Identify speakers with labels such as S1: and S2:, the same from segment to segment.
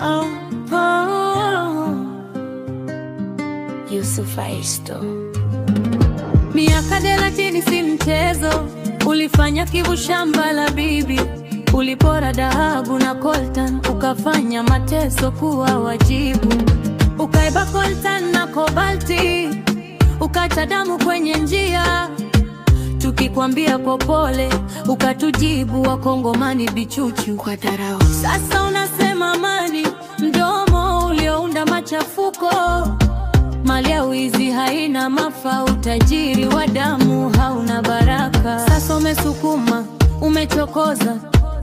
S1: Oh, oh. Yusuf Aisto. Miaka 30 si mchezo, ulifanya kivu shamba la bibi, ulipora dhahabu na coltan, ukafanya mateso kuwa wajibu, ukaiba coltan na kobalti, ukacha damu kwenye njia, tukikwambia popole ukatujibu wakongomani bichuchu kwa dharau. Sasa unasema amani, mdomo uliounda machafuko, mali ya wizi haina mafaa, utajiri wa damu hauna baraka. Sasa umesukuma, umechokoza,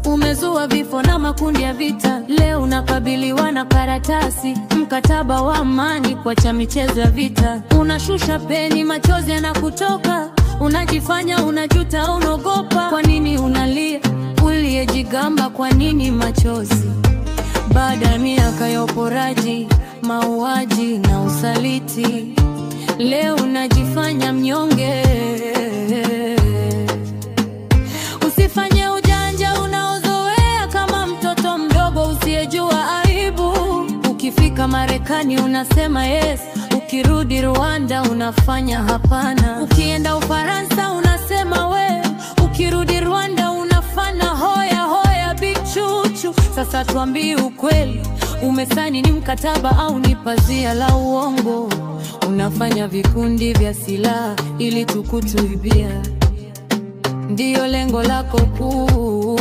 S1: umezua vifo na makundi ya vita. Leo unakabiliwa na karatasi, mkataba wa amani kwa cha michezo ya vita. Unashusha peni, machozi yanakutoka, unajifanya unajuta, unaogopa. Kwa nini unalia? Uliyejigamba kwa nini machozi? Baada ya miaka ya uporaji, mauaji na usaliti, leo unajifanya mnyonge. Usifanye ujanja unaozoea kama mtoto mdogo usiyejua aibu. Ukifika Marekani unasema yes, ukirudi Rwanda unafanya hapana. Ukienda Ufaransa unasema we, ukirudi Rwanda unafanya hoya hoya bichuchu. Sasa tuambie ukweli, umesaini ni mkataba au ni pazia la uongo? Unafanya vikundi vya silaha ili tukutuibia, ndiyo lengo lako kuu.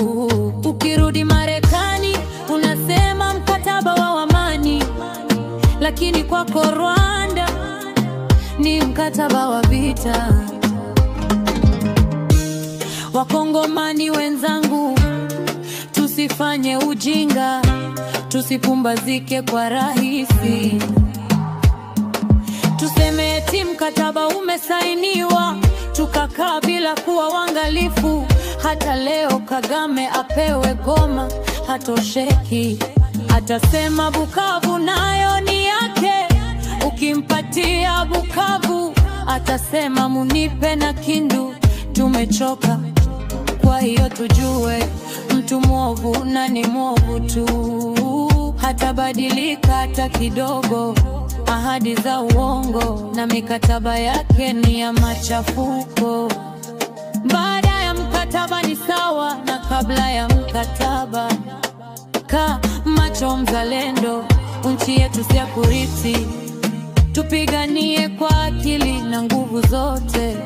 S1: Ukirudi Marekani unasema mkataba wa amani, lakini kwako Rwanda ni mkataba wa vita. Wakongomani wenzangu, tusifanye ujinga, tusipumbazike kwa rahisi. Tuseme eti mkataba umesainiwa, tukakaa bila kuwa waangalifu. Hata leo Kagame apewe Goma hatosheki, atasema Bukavu nayo ni yake. Ukimpatia Bukavu atasema munipe na Kindu. Tumechoka, kwa hiyo tujue mtu mwovu na ni mwovu tu, hatabadilika hata kidogo. Ahadi za uongo na mikataba yake ni ya machafuko. Baada ya mkataba ni sawa na kabla ya mkataba. Ka macho mzalendo, nchi yetu si ya kurithi, tupiganie kwa akili na nguvu zote.